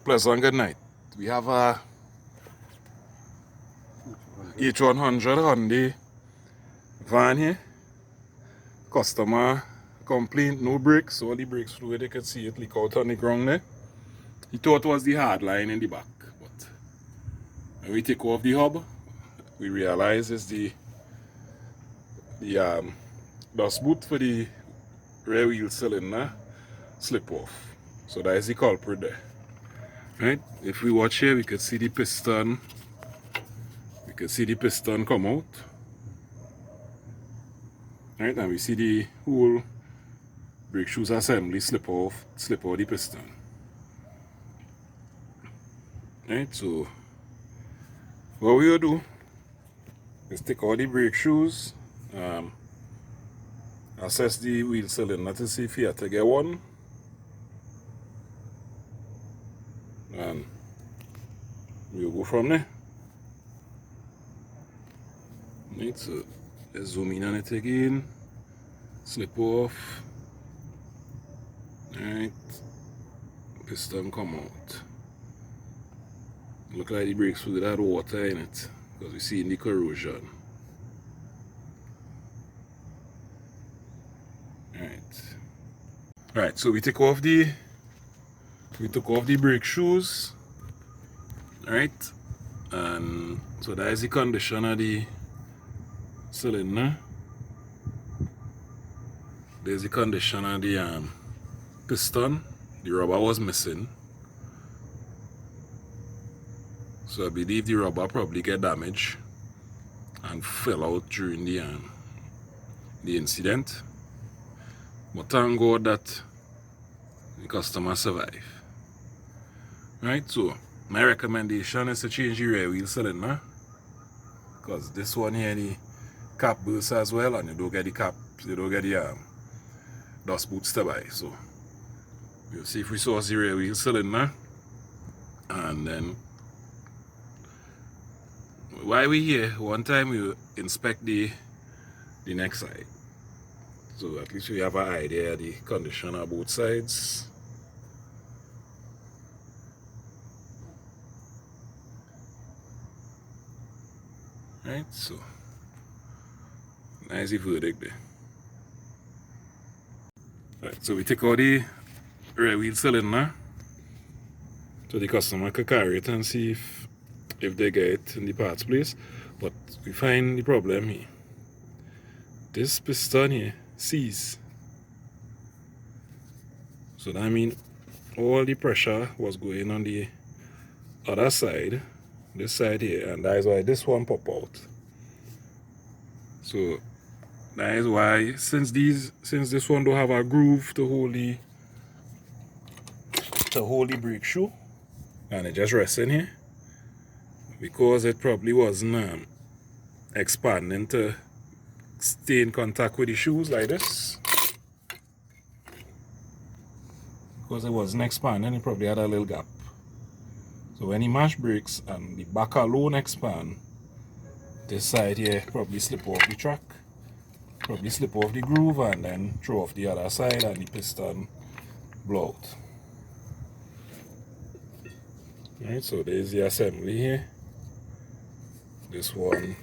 Pleasant good night. We have a H100 Hyundai van here. Customer complaint, no brakes. All the brakes fluid, you can see it leak out on the ground there. He thought it was the hard line in the back, but when we take off the hub, we realize it's the dust boot for the rear wheel cylinder slip off. So that is the culprit there. Right? If we watch here, we can see the piston. We can see the piston come out. Right, and we see the whole brake shoes assembly slip out the piston. Right, so what we will do is take out the brake shoes, assess the wheel cylinder to see if you have to get one, and we'll go from there. Right, so let's zoom in on it again, slip off, right, piston come out. Look like the brakes fluid had water in it, because we see in the corrosion. Right, so we took off the brake shoes, right, and so that is the condition of the cylinder. There's the condition of the piston. The rubber was missing, so I believe the rubber probably get damaged and fell out during the incident. But thank God that the customer survived. Right, so my recommendation is to change the rear wheel cylinder, because this one here, the cap bursts as well, and you don't get the dust boots to buy. So we'll see if we source the rear wheel cylinder, and then while we here, one time we'll inspect the next side, so at least we have an idea of the condition of both sides. Right, so nice verdict there. Right, so we take out the rear wheel cylinder so the customer can carry it and see if they get it in the parts place. But we find the problem here. This piston here seized. So that means all the pressure was going on the other side, this side here, and that is why this one pop out. So that is why, since this one don't have a groove to hold the brake shoe, and it just rests in here, because it probably wasn't expanding to stay in contact with the shoes like this. Because it wasn't expanding, it probably had a little gap. So when he mash brakes and the back alone expand, this side here probably slip off the track, probably slip off the groove, and then throw off the other side, and the piston blow out. Right, so there's the assembly here. This one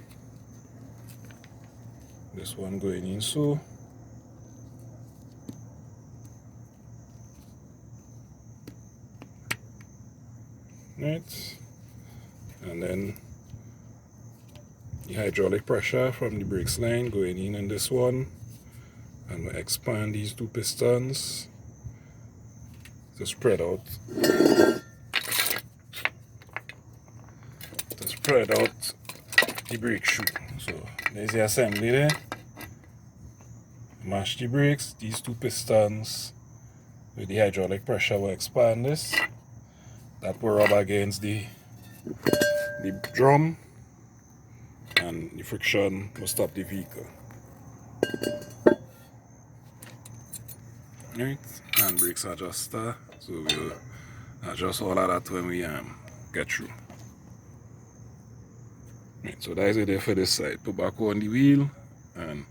going in so. Right, and then the hydraulic pressure from the brakes line going in this one, and we expand these two pistons to spread out the brake shoe. So there's the assembly there. Mash the brakes, these two pistons with the hydraulic pressure will expand this. That will rub against the drum, and the friction will stop the vehicle. Right, and brakes adjuster, so we'll adjust all of that when we get through. Right, so that is it there for this side. Put back on the wheel, and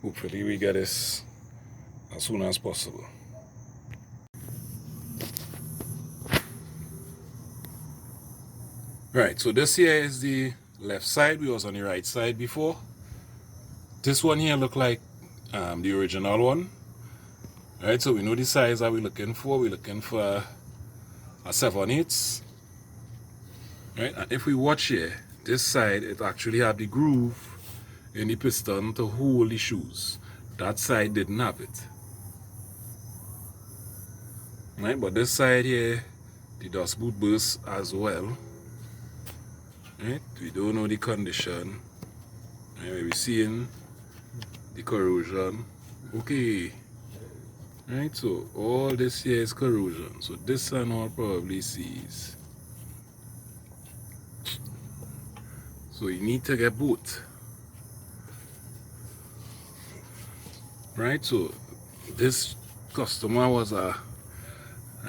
hopefully we get this as soon as possible. Right, so this here is the left side. We was on the right side before. This one here look like the original one. Right, so we know the size that we're looking for. We're looking for a 7/8. Right, and if we watch here, this side, it actually have the groove in the piston to hold the shoes. That side didn't have it. Right, but this side here, the dust boot burst as well. Right, we don't know the condition. Right, we're seeing the corrosion. Okay. Right, so all this here is corrosion. So this one all probably sees. So you need to get both. Right, so this customer was a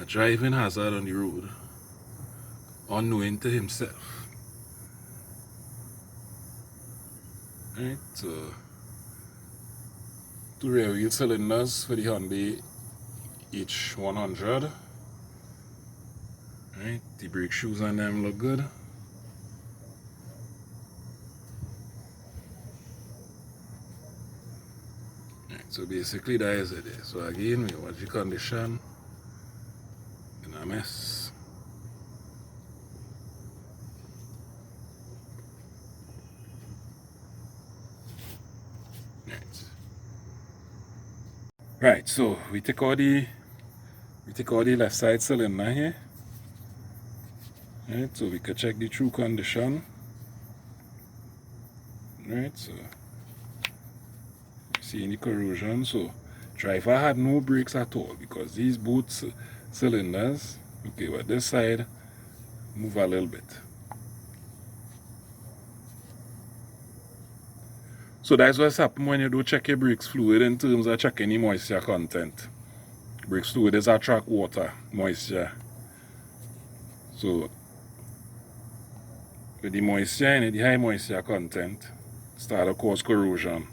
driving hazard on the road, unknowing to himself. Right, so 2 rear wheel cylinders for the Hyundai H100. Right, the brake shoes on them look good. Right, so basically that is it. So again, we watch the condition in a mess. Right, so we take all the left side cylinder here. Right, so we can check the true condition. Right, so seeing the corrosion. So driver had no brakes at all because these both cylinders, okay, but this side move a little bit. So that's what's happened when you do check your brakes fluid in terms of checking the moisture content. Brakes fluid is attract water, moisture. So with the moisture in it, the high moisture content start to cause corrosion.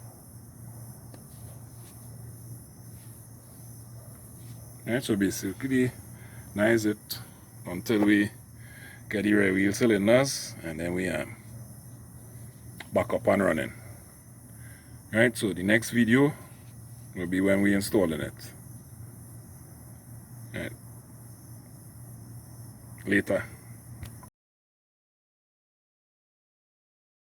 Right, so basically, that is it until we get the rear wheel cylinders and then we back up and running. Right, so the next video will be when we installing it. Right. Later.